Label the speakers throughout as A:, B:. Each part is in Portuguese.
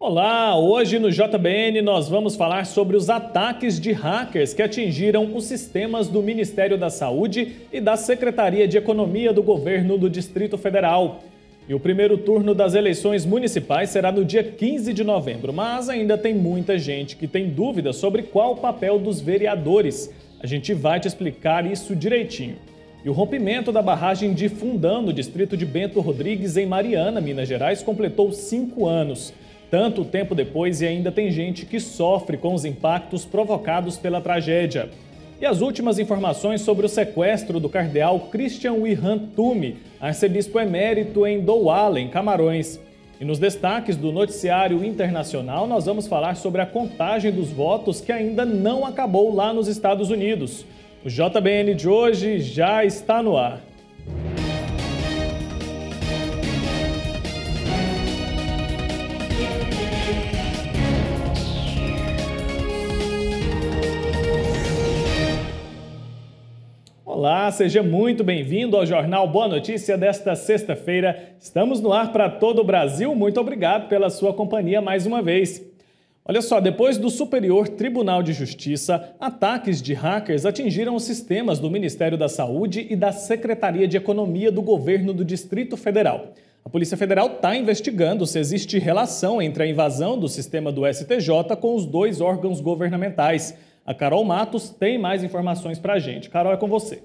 A: Olá, hoje no JBN nós vamos falar sobre os ataques de hackers que atingiram os sistemas do Ministério da Saúde e da Secretaria de Economia do Governo do Distrito Federal. E o primeiro turno das eleições municipais será no dia 15 de novembro, mas ainda tem muita gente que tem dúvidas sobre qual o papel dos vereadores. A gente vai te explicar isso direitinho. E o rompimento da barragem de Fundão, no distrito de Bento Rodrigues, em Mariana, Minas Gerais, completou 5 anos. Tanto tempo depois, e ainda tem gente que sofre com os impactos provocados pela tragédia. E as últimas informações sobre o sequestro do cardeal Christian Wihan Tume, arcebispo emérito em Douala, em Camarões. E nos destaques do noticiário internacional, nós vamos falar sobre a contagem dos votos que ainda não acabou lá nos Estados Unidos. O JBN de hoje já está no ar. Olá, seja muito bem-vindo ao Jornal Boa Notícia desta sexta-feira. Estamos no ar para todo o Brasil. Muito obrigado pela sua companhia mais uma vez. Olha só, depois do Superior Tribunal de Justiça, ataques de hackers atingiram os sistemas do Ministério da Saúde e da Secretaria de Economia do Governo do Distrito Federal. A Polícia Federal está investigando se existe relação entre a invasão do sistema do STJ com os dois órgãos governamentais. A Carol Matos tem mais informações para a gente. Carol, é com você.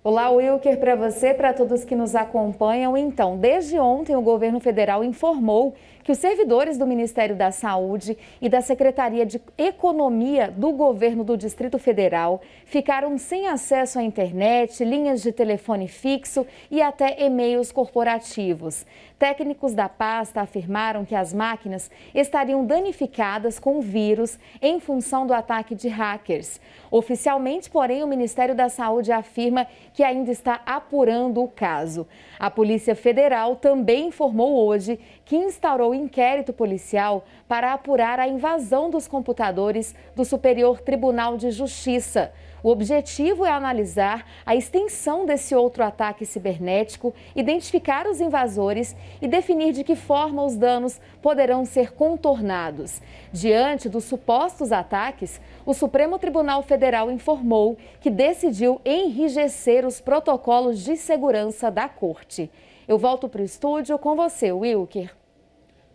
B: Olá, Wilker, para você e para todos que nos acompanham. Então, desde ontem, o governo federal informou que os servidores do Ministério da Saúde e da Secretaria de Economia do Governo do Distrito Federal ficaram sem acesso à internet, linhas de telefone fixo e até e-mails corporativos. Técnicos da pasta afirmaram que as máquinas estariam danificadas com vírus em função do ataque de hackers. Oficialmente, porém, o Ministério da Saúde afirma que ainda está apurando o caso. A Polícia Federal também informou hoje que instaurou inquérito policial para apurar a invasão dos computadores do Superior Tribunal de Justiça. O objetivo é analisar a extensão desse outro ataque cibernético, identificar os invasores e definir de que forma os danos poderão ser contornados. Diante dos supostos ataques, o Supremo Tribunal Federal informou que decidiu enrijecer os protocolos de segurança da Corte. Eu volto para o estúdio com você, Wilker.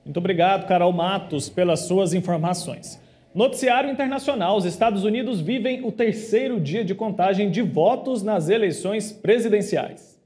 A: Muito obrigado, Carol Matos, pelas suas informações. Noticiário internacional: os Estados Unidos vivem o terceiro dia de contagem de votos nas eleições presidenciais.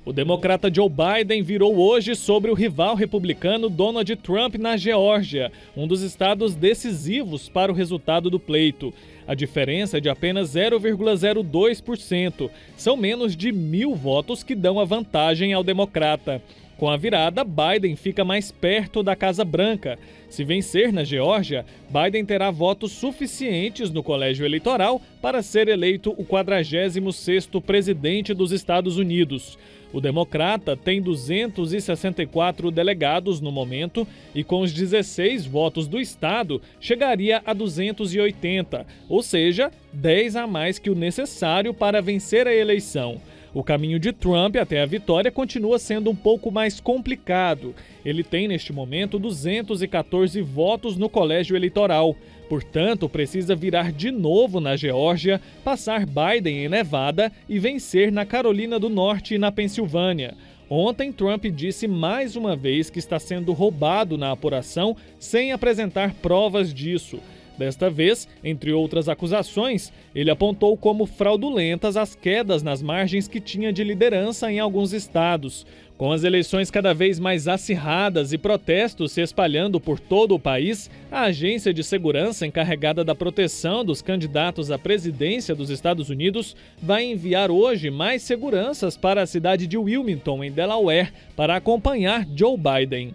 A: O democrata Joe Biden virou hoje sobre o rival republicano Donald Trump na Geórgia, um dos estados decisivos para o resultado do pleito. A diferença é de apenas 0,02%. São menos de 1.000 votos que dão a vantagem ao democrata. Com a virada, Biden fica mais perto da Casa Branca. Se vencer na Geórgia, Biden terá votos suficientes no colégio eleitoral para ser eleito o 46º presidente dos Estados Unidos. O democrata tem 264 delegados no momento e, com os 16 votos do estado, chegaria a 280, ou seja, 10 a mais que o necessário para vencer a eleição. O caminho de Trump até a vitória continua sendo um pouco mais complicado. Ele tem, neste momento, 214 votos no colégio eleitoral. Portanto, precisa virar de novo na Geórgia, passar Biden em Nevada e vencer na Carolina do Norte e na Pensilvânia. Ontem, Trump disse mais uma vez que está sendo roubado na apuração sem apresentar provas disso. Desta vez, entre outras acusações, ele apontou como fraudulentas as quedas nas margens que tinha de liderança em alguns estados. Com as eleições cada vez mais acirradas e protestos se espalhando por todo o país, a agência de segurança encarregada da proteção dos candidatos à presidência dos Estados Unidos vai enviar hoje mais seguranças para a cidade de Wilmington, em Delaware, para acompanhar Joe Biden.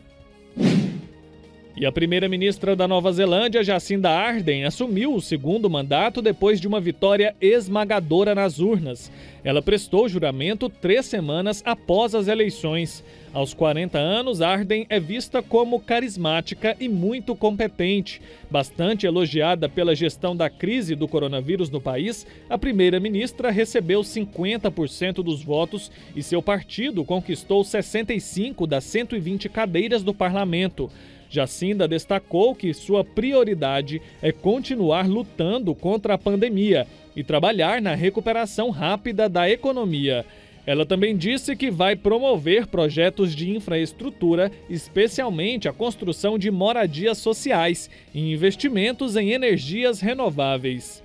A: E a primeira-ministra da Nova Zelândia, Jacinda Ardern, assumiu o segundo mandato depois de uma vitória esmagadora nas urnas. Ela prestou juramento 3 semanas após as eleições. Aos 40 anos, Ardern é vista como carismática e muito competente. Bastante elogiada pela gestão da crise do coronavírus no país, a primeira-ministra recebeu 50% dos votos e seu partido conquistou 65 das 120 cadeiras do parlamento. Jacinda destacou que sua prioridade é continuar lutando contra a pandemia e trabalhar na recuperação rápida da economia. Ela também disse que vai promover projetos de infraestrutura, especialmente a construção de moradias sociais e investimentos em energias renováveis.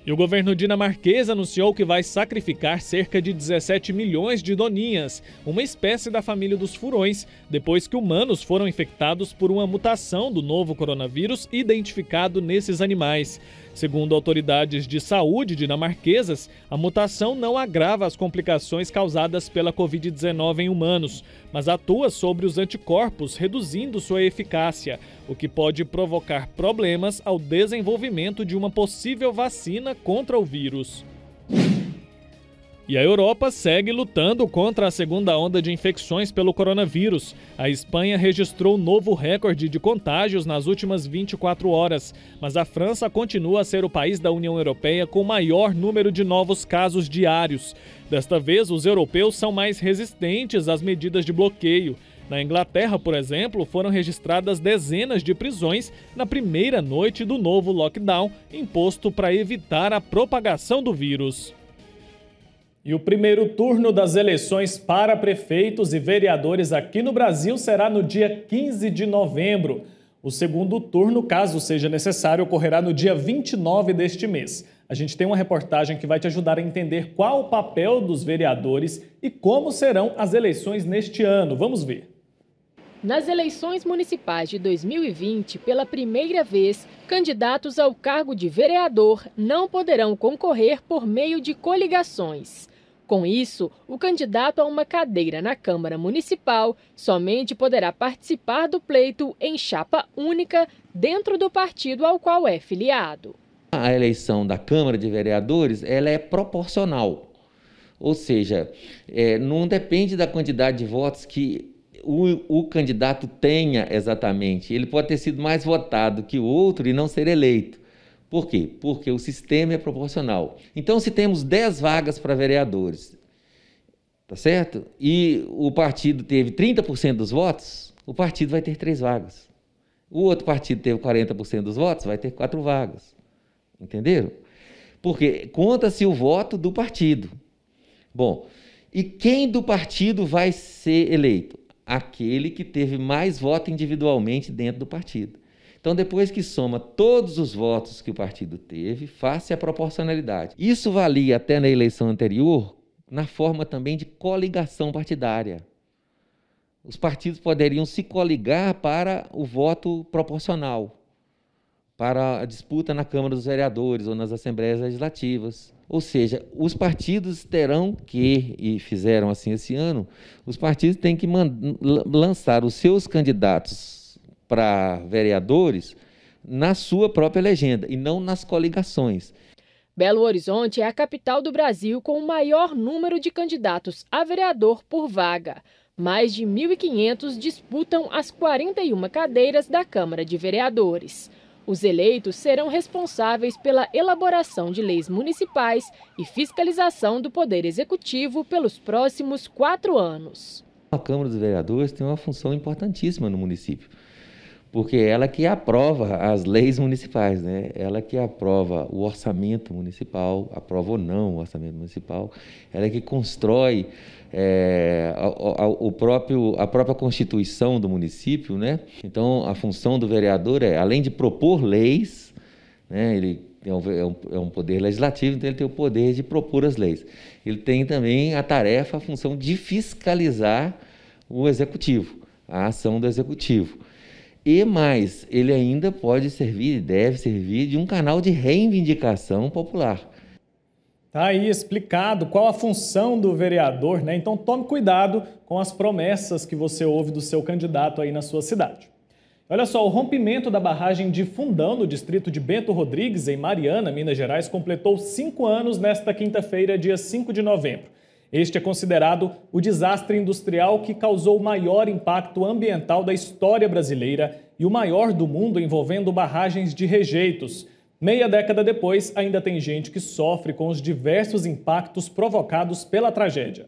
A: E o governo dinamarquês anunciou que vai sacrificar cerca de 17 milhões de doninhas, uma espécie da família dos furões, depois que humanos foram infectados por uma mutação do novo coronavírus identificado nesses animais. Segundo autoridades de saúde dinamarquesas, a mutação não agrava as complicações causadas pela Covid-19 em humanos, mas atua sobre os anticorpos, reduzindo sua eficácia, o que pode provocar problemas ao desenvolvimento de uma possível vacina contra o vírus. E a Europa segue lutando contra a segunda onda de infecções pelo coronavírus. A Espanha registrou novo recorde de contágios nas últimas 24 horas, mas a França continua a ser o país da União Europeia com maior número de novos casos diários. Desta vez, os europeus são mais resistentes às medidas de bloqueio. Na Inglaterra, por exemplo, foram registradas dezenas de prisões na primeira noite do novo lockdown imposto para evitar a propagação do vírus. E o primeiro turno das eleições para prefeitos e vereadores aqui no Brasil será no dia 15 de novembro. O segundo turno, caso seja necessário, ocorrerá no dia 29 deste mês. A gente tem uma reportagem que vai te ajudar a entender qual o papel dos vereadores e como serão as eleições neste ano. Vamos ver.
C: Nas eleições municipais de 2020, pela primeira vez, candidatos ao cargo de vereador não poderão concorrer por meio de coligações. Com isso, o candidato a uma cadeira na Câmara Municipal somente poderá participar do pleito em chapa única dentro do partido ao qual é filiado.
D: A eleição da Câmara de Vereadores ela é proporcional, ou seja, não depende da quantidade de votos que o candidato tenha exatamente. Ele pode ter sido mais votado que o outro e não ser eleito. Por quê? Porque o sistema é proporcional. Então, se temos 10 vagas para vereadores, tá certo? E o partido teve 30% dos votos, o partido vai ter 3 vagas. O outro partido teve 40% dos votos, vai ter 4 vagas. Entenderam? Porque conta-se o voto do partido. Bom, e quem do partido vai ser eleito? Aquele que teve mais voto individualmente dentro do partido. Então, depois que soma todos os votos que o partido teve, faz-se a proporcionalidade. Isso valia até na eleição anterior, na forma também de coligação partidária. Os partidos poderiam se coligar para o voto proporcional, para a disputa na Câmara dos Vereadores ou nas Assembleias Legislativas. Ou seja, os partidos terão que, e fizeram assim esse ano, os partidos têm que lançar os seus candidatos para vereadores na sua própria legenda e não nas coligações.
C: Belo Horizonte é a capital do Brasil com o maior número de candidatos a vereador por vaga. Mais de 1.500 disputam as 41 cadeiras da Câmara de Vereadores. Os eleitos serão responsáveis pela elaboração de leis municipais e fiscalização do Poder Executivo pelos próximos 4 anos.
D: A Câmara dos Vereadores tem uma função importantíssima no município, porque é ela que aprova as leis municipais, né? Ela que aprova o orçamento municipal, aprova ou não o orçamento municipal, ela que constrói a própria Constituição do município, né? Então, a função do vereador é, além de propor leis, né? Ele é um poder legislativo, então ele tem o poder de propor as leis. Ele tem também a função de fiscalizar o executivo, a ação do executivo. E mais, ele ainda pode servir e deve servir de um canal de reivindicação popular.
A: Tá aí explicado qual a função do vereador, né? Então tome cuidado com as promessas que você ouve do seu candidato aí na sua cidade. Olha só, o rompimento da barragem de Fundão, no distrito de Bento Rodrigues, em Mariana, Minas Gerais, completou 5 anos nesta quinta-feira, dia 5 de novembro. Este é considerado o desastre industrial que causou o maior impacto ambiental da história brasileira e o maior do mundo envolvendo barragens de rejeitos. Meia década depois, ainda tem gente que sofre com os diversos impactos provocados pela tragédia.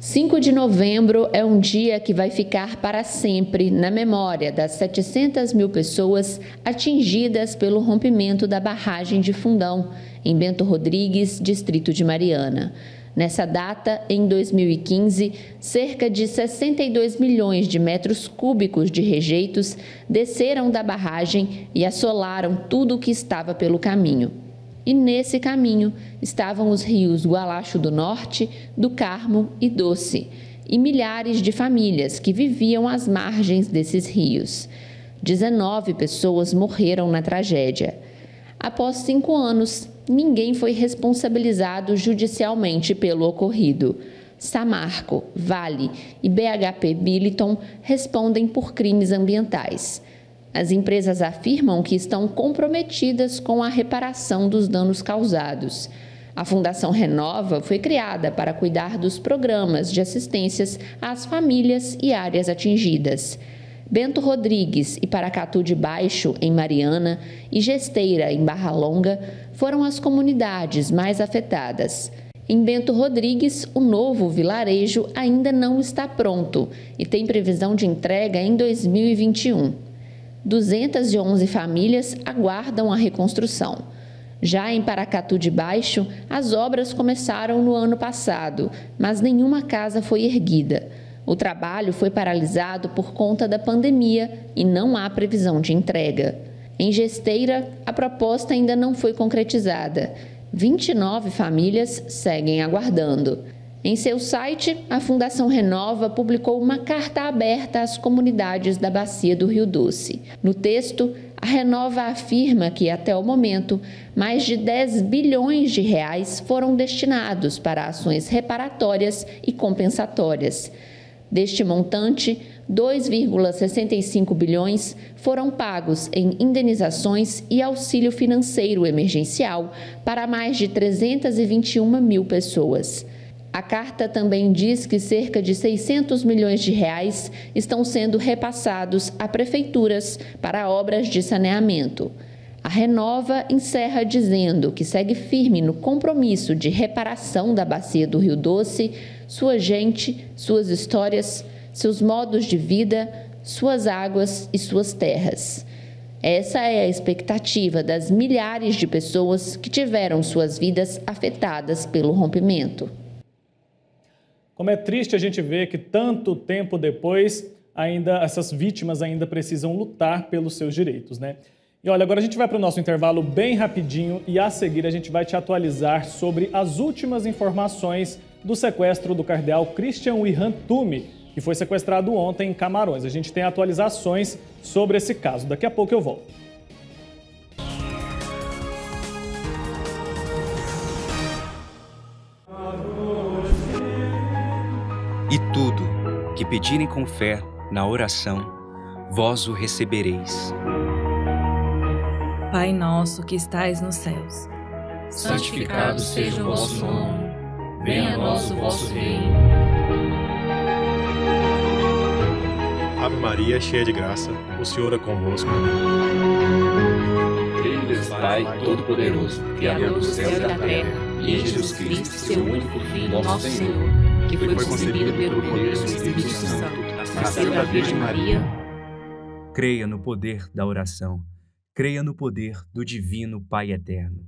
E: 5 de novembro é um dia que vai ficar para sempre na memória das 700 mil pessoas atingidas pelo rompimento da barragem de Fundão, em Bento Rodrigues, distrito de Mariana. Nessa data, em 2015, cerca de 62 milhões de metros cúbicos de rejeitos desceram da barragem e assolaram tudo o que estava pelo caminho. E nesse caminho estavam os rios Gualacho do Norte, do Carmo e Doce, e milhares de famílias que viviam às margens desses rios. 19 pessoas morreram na tragédia. Após 5 anos, ninguém foi responsabilizado judicialmente pelo ocorrido. Samarco, Vale e BHP Billiton respondem por crimes ambientais. As empresas afirmam que estão comprometidas com a reparação dos danos causados. A Fundação Renova foi criada para cuidar dos programas de assistências às famílias e áreas atingidas. Bento Rodrigues e Paracatu de Baixo, em Mariana, e Gesteira, em Barra Longa, foram as comunidades mais afetadas. Em Bento Rodrigues, o novo vilarejo ainda não está pronto e tem previsão de entrega em 2021. 211 famílias aguardam a reconstrução. Já em Paracatu de Baixo, as obras começaram no ano passado, mas nenhuma casa foi erguida. O trabalho foi paralisado por conta da pandemia e não há previsão de entrega. Em Gesteira, a proposta ainda não foi concretizada. 29 famílias seguem aguardando. Em seu site, a Fundação Renova publicou uma carta aberta às comunidades da Bacia do Rio Doce. No texto, a Renova afirma que, até o momento, mais de 10 bilhões de reais foram destinados para ações reparatórias e compensatórias. Deste montante, 2,65 bilhões foram pagos em indenizações e auxílio financeiro emergencial para mais de 321 mil pessoas. A carta também diz que cerca de 600 milhões de reais estão sendo repassados a prefeituras para obras de saneamento. A Renova encerra dizendo que segue firme no compromisso de reparação da Bacia do Rio Doce, sua gente, suas histórias, seus modos de vida, suas águas e suas terras. Essa é a expectativa das milhares de pessoas que tiveram suas vidas afetadas pelo rompimento.
A: Como é triste a gente ver que tanto tempo depois, essas vítimas ainda precisam lutar pelos seus direitos, né? E olha, agora a gente vai para o nosso intervalo bem rapidinho e a seguir a gente vai te atualizar sobre as últimas informações do sequestro do cardeal Christian Wilhelm Thume, que foi sequestrado ontem em Camarões. A gente tem atualizações sobre esse caso. Daqui a pouco eu volto.
F: E tudo que pedirem com fé na oração, vós o recebereis.
G: Pai nosso que estais nos céus,
H: santificado seja o vosso nome. Venha a nós o vosso reino.
I: Ave Maria, cheia de graça, o Senhor é convosco.
H: Creio em Deus Pai Todo-Poderoso, Criador do céu e da terra, e em Jesus Cristo, seu único Filho, nosso Senhor, que foi concebido pelo poder do Espírito Santo, nasceu da Virgem Maria.
F: Creia no poder da oração. Creia no poder do Divino Pai Eterno.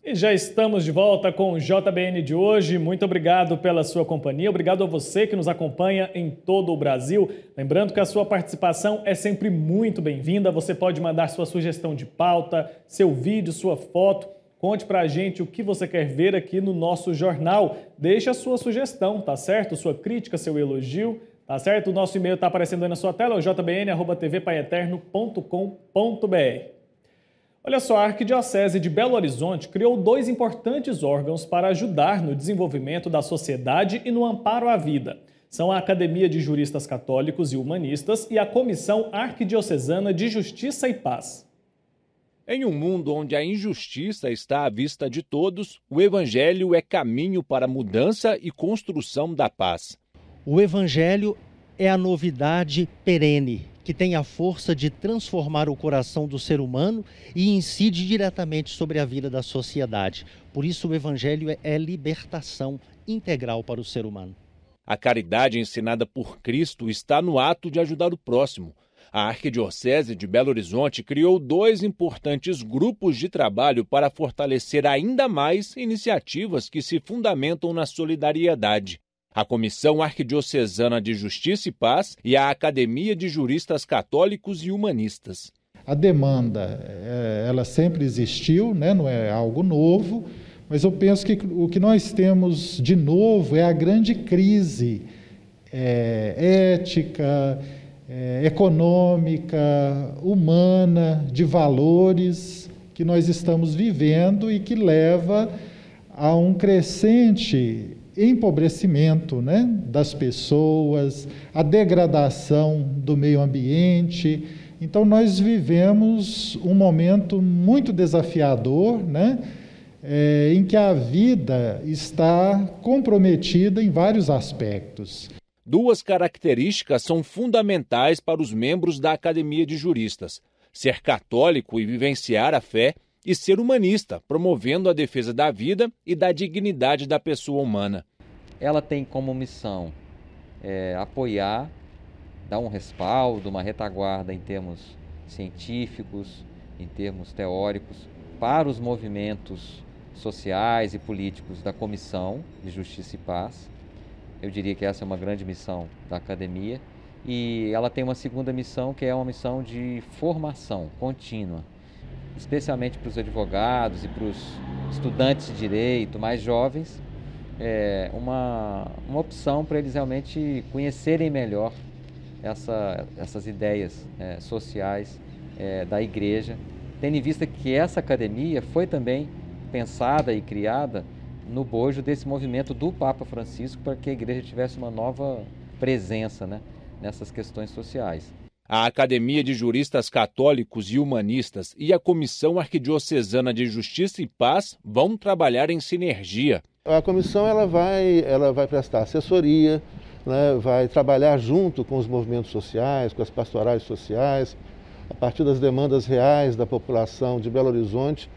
A: E já estamos de volta com o JBN de hoje. Muito obrigado pela sua companhia. Obrigado a você que nos acompanha em todo o Brasil. Lembrando que a sua participação é sempre muito bem-vinda. Você pode mandar sua sugestão de pauta, seu vídeo, sua foto. Conte pra gente o que você quer ver aqui no nosso jornal. Deixe a sua sugestão, tá certo? Sua crítica, seu elogio, tá certo? O nosso e-mail tá aparecendo aí na sua tela, o jbn@tvpaieterno.com.br. Olha só, a Arquidiocese de Belo Horizonte criou 2 importantes órgãos para ajudar no desenvolvimento da sociedade e no amparo à vida. São a Academia de Juristas Católicos e Humanistas e a Comissão Arquidiocesana de Justiça e Paz.
J: Em um mundo onde a injustiça está à vista de todos, o Evangelho é caminho para a mudança e construção da paz.
K: O Evangelho é a novidade perene, que tem a força de transformar o coração do ser humano e incide diretamente sobre a vida da sociedade. Por isso o Evangelho é libertação integral para o ser humano.
J: A caridade ensinada por Cristo está no ato de ajudar o próximo. A Arquidiocese de Belo Horizonte criou 2 importantes grupos de trabalho para fortalecer ainda mais iniciativas que se fundamentam na solidariedade. A Comissão Arquidiocesana de Justiça e Paz e a Academia de Juristas Católicos e Humanistas.
L: A demanda, ela sempre existiu, né? Não é algo novo, mas eu penso que o que nós temos de novo é a grande crise ética, econômica, humana, de valores que nós estamos vivendo e que leva a um crescente empobrecimento, né, das pessoas, a degradação do meio ambiente. Então nós vivemos um momento muito desafiador, né, em que a vida está comprometida em vários aspectos.
J: 2 características são fundamentais para os membros da Academia de Juristas: ser católico e vivenciar a fé, e ser humanista, promovendo a defesa da vida e da dignidade da pessoa humana.
D: Ela tem como missão apoiar, dar um respaldo, uma retaguarda em termos científicos, em termos teóricos, para os movimentos sociais e políticos da Comissão de Justiça e Paz. Eu diria que essa é uma grande missão da academia. E ela tem uma segunda missão, que é uma missão de formação contínua, especialmente para os advogados e para os estudantes de direito mais jovens, uma opção para eles realmente conhecerem melhor essas ideias sociais da Igreja, tendo em vista que essa academia foi também pensada e criada no bojo desse movimento do Papa Francisco para que a Igreja tivesse uma nova presença, né, nessas questões sociais.
J: A Academia de Juristas Católicos e Humanistas e a Comissão Arquidiocesana de Justiça e Paz vão trabalhar em sinergia.
M: A comissão ela vai prestar assessoria, né, vai trabalhar junto com os movimentos sociais, com as pastorais sociais, a partir das demandas reais da população de Belo Horizonte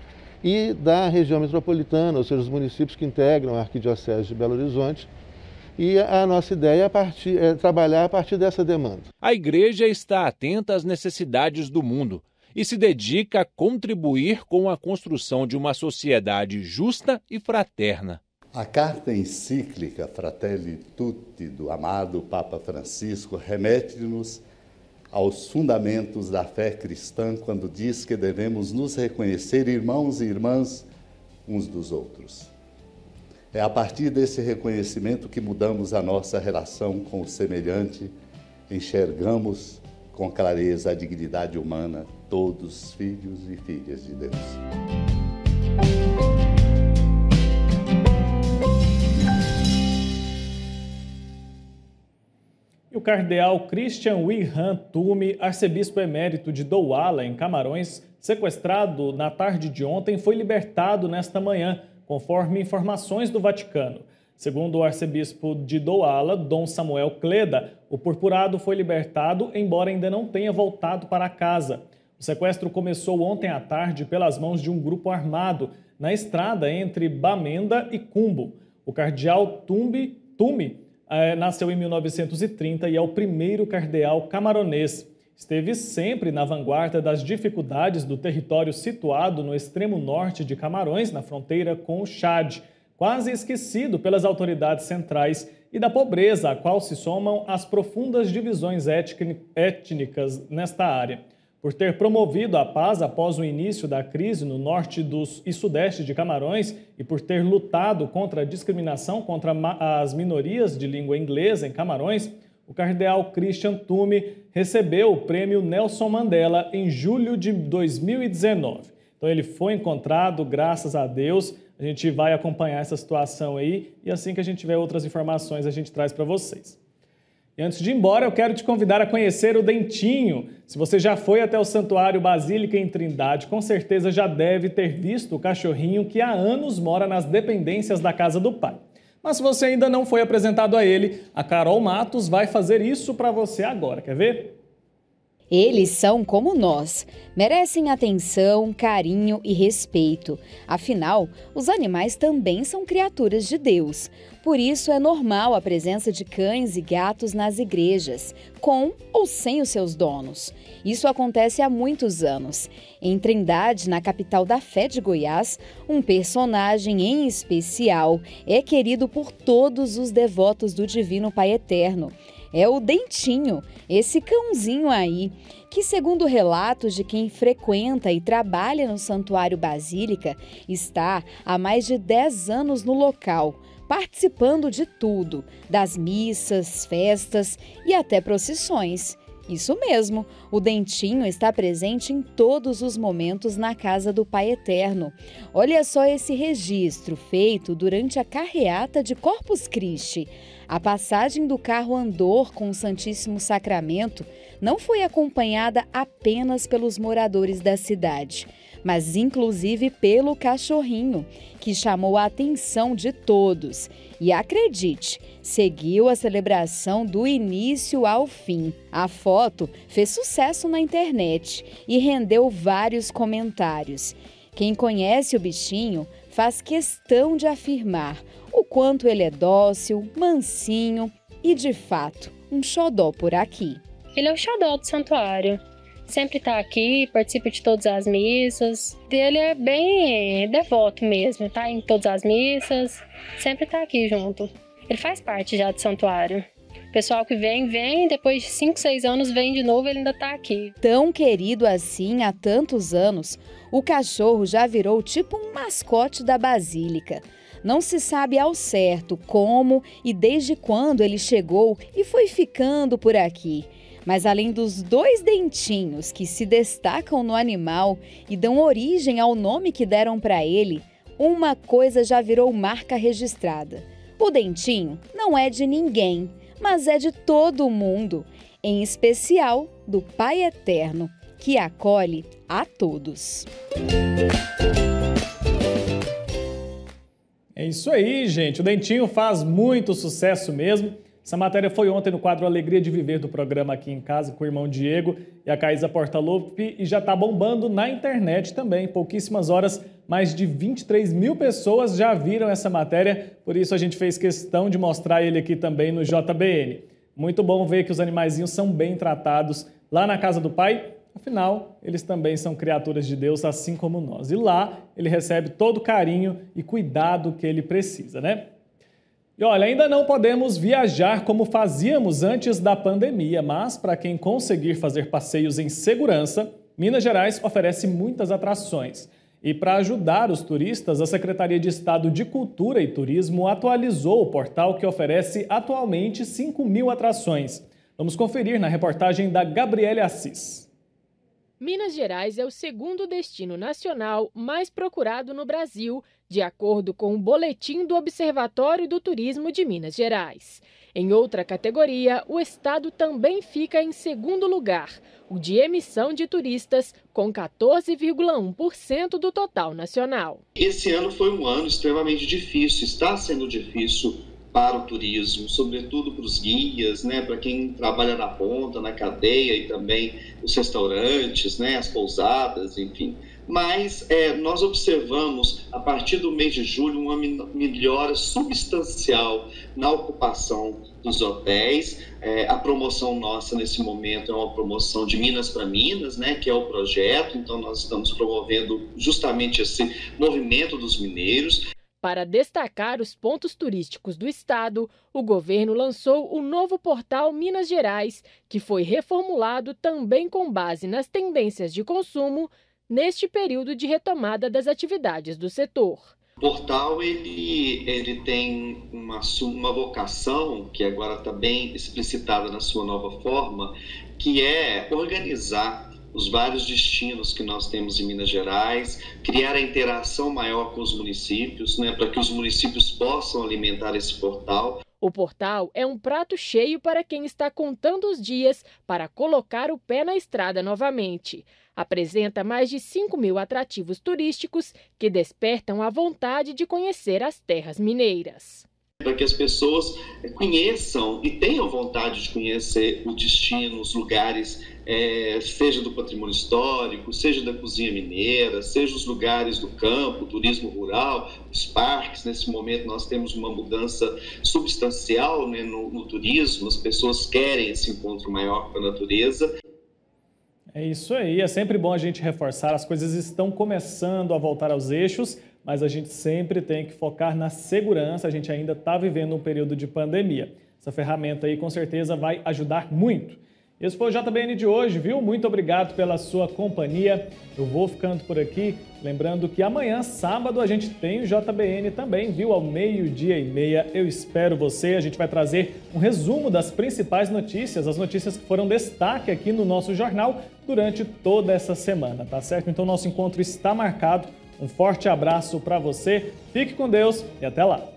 M: e da região metropolitana, ou seja, os municípios que integram a Arquidiocese de Belo Horizonte. E a nossa ideia é trabalhar a partir dessa demanda.
J: A Igreja está atenta às necessidades do mundo e se dedica a contribuir com a construção de uma sociedade justa e fraterna.
N: A carta encíclica Fratelli Tutti do amado Papa Francisco remete-nos aos fundamentos da fé cristã quando diz que devemos nos reconhecer irmãos e irmãs uns dos outros. É a partir desse reconhecimento que mudamos a nossa relação com o semelhante, enxergamos com clareza a dignidade humana, todos filhos e filhas de Deus.
A: E o cardeal Christian Wilhan Thume, arcebispo emérito de Douala, em Camarões, sequestrado na tarde de ontem, foi libertado nesta manhã, conforme informações do Vaticano. Segundo o arcebispo de Douala, Dom Samuel Cleda, o purpurado foi libertado, embora ainda não tenha voltado para casa. O sequestro começou ontem à tarde pelas mãos de um grupo armado, na estrada entre Bamenda e Cumbo. O cardeal Thume nasceu em 1930 e é o primeiro cardeal camaronês. Esteve sempre na vanguarda das dificuldades do território situado no extremo norte de Camarões, na fronteira com o Chad, quase esquecido pelas autoridades centrais, e da pobreza a qual se somam as profundas divisões étnicas nesta área. Por ter promovido a paz após o início da crise no norte e sudeste de Camarões e por ter lutado contra a discriminação contra as minorias de língua inglesa em Camarões, o cardeal Christian Thume recebeu o prêmio Nelson Mandela em julho de 2019. Então ele foi encontrado, graças a Deus. A gente vai acompanhar essa situação aí e assim que a gente tiver outras informações a gente traz para vocês. E antes de ir embora, eu quero te convidar a conhecer o Dentinho. Se você já foi até o Santuário Basílica em Trindade, com certeza já deve ter visto o cachorrinho que há anos mora nas dependências da casa do pai. Mas se você ainda não foi apresentado a ele, a Carol Matos vai fazer isso para você agora. Quer ver?
B: Eles são como nós, merecem atenção, carinho e respeito. Afinal, os animais também são criaturas de Deus. Por isso é normal a presença de cães e gatos nas igrejas, com ou sem os seus donos. Isso acontece há muitos anos. Em Trindade, na capital da fé de Goiás, um personagem em especial é querido por todos os devotos do Divino Pai Eterno. É o Dentinho, esse cãozinho aí, que, segundo relatos de quem frequenta e trabalha no Santuário Basílica, está há mais de 10 anos no local, participando de tudo, das missas, festas e até procissões. Isso mesmo, o Dentinho está presente em todos os momentos na casa do Pai Eterno. Olha só esse registro feito durante a carreata de Corpus Christi. A passagem do carro andor com o Santíssimo Sacramento não foi acompanhada apenas pelos moradores da cidade, mas inclusive pelo cachorrinho, que chamou a atenção de todos. E acredite, seguiu a celebração do início ao fim. A foto fez sucesso na internet e rendeu vários comentários. Quem conhece o bichinho faz questão de afirmar o quanto ele é dócil, mansinho e, de fato, um xodó por aqui.
O: Ele é o xodó do santuário. Sempre está aqui, participa de todas as missas. Ele é bem devoto mesmo, tá em todas as missas, sempre está aqui junto. Ele faz parte já do santuário. O pessoal que vem, depois de 5, 6 anos vem de novo, ele ainda está aqui.
B: Tão querido assim há tantos anos, o cachorro já virou tipo um mascote da Basílica. Não se sabe ao certo como e desde quando ele chegou e foi ficando por aqui. Mas além dos 2 dentinhos que se destacam no animal e dão origem ao nome que deram para ele, uma coisa já virou marca registrada. O Dentinho não é de ninguém, mas é de todo mundo, em especial do Pai Eterno, que acolhe a todos.
A: É isso aí, gente. O Dentinho faz muito sucesso mesmo. Essa matéria foi ontem no quadro Alegria de Viver do programa Aqui em Casa com o irmão Diego e a Caísa Portaluppi e já está bombando na internet também. Em pouquíssimas horas, mais de 23 mil pessoas já viram essa matéria, por isso a gente fez questão de mostrar ele aqui também no JBN. Muito bom ver que os animaizinhos são bem tratados lá na casa do pai. Afinal, eles também são criaturas de Deus, assim como nós. E lá ele recebe todo o carinho e cuidado que ele precisa, né? E olha, ainda não podemos viajar como fazíamos antes da pandemia, mas para quem conseguir fazer passeios em segurança, Minas Gerais oferece muitas atrações. E para ajudar os turistas, a Secretaria de Estado de Cultura e Turismo atualizou o portal que oferece atualmente 5.000 atrações. Vamos conferir na reportagem da Gabriele Assis.
C: Minas Gerais é o segundo destino nacional mais procurado no Brasil, de acordo com o boletim do Observatório do Turismo de Minas Gerais. Em outra categoria, o estado também fica em segundo lugar, o de emissão de turistas, com 14,1% do total nacional.
P: Esse ano foi um ano extremamente difícil, está sendo difícil para o turismo, sobretudo para os guias, né, para quem trabalha na ponta, na cadeia e também os restaurantes, né, as pousadas, enfim. Mas nós observamos, a partir do mês de julho, uma melhora substancial na ocupação dos hotéis. A promoção nossa nesse momento é uma promoção de Minas para Minas, né, que é o projeto, então nós estamos promovendo justamente esse movimento dos mineiros.
C: Para destacar os pontos turísticos do estado, o governo lançou o novo portal Minas Gerais, que foi reformulado também com base nas tendências de consumo neste período de retomada das atividades do setor.
P: O portal ele tem uma vocação, que agora está bem explicitada na sua nova forma, que é organizar os vários destinos que nós temos em Minas Gerais, criar a interação maior com os municípios, né, para que os municípios possam alimentar esse portal.
C: O portal é um prato cheio para quem está contando os dias para colocar o pé na estrada novamente. Apresenta mais de 5.000 atrativos turísticos que despertam a vontade de conhecer as terras mineiras.
P: Para que as pessoas conheçam e tenham vontade de conhecer o destino, os lugares, seja do patrimônio histórico, seja da cozinha mineira, seja os lugares do campo, o turismo rural, os parques. Nesse momento nós temos uma mudança substancial, né, no turismo, as pessoas querem esse encontro maior com a natureza.
A: É isso aí, é sempre bom a gente reforçar, as coisas estão começando a voltar aos eixos, mas a gente sempre tem que focar na segurança, a gente ainda está vivendo um período de pandemia. Essa ferramenta aí com certeza vai ajudar muito. Esse foi o JBN de hoje, viu? Muito obrigado pela sua companhia. Eu vou ficando por aqui, lembrando que amanhã, sábado, a gente tem o JBN também, viu? Ao 12:30. Eu espero você. A gente vai trazer um resumo das principais notícias, as notícias que foram destaque aqui no nosso jornal durante toda essa semana, tá certo? Então, nosso encontro está marcado. Um forte abraço para você, fique com Deus e até lá!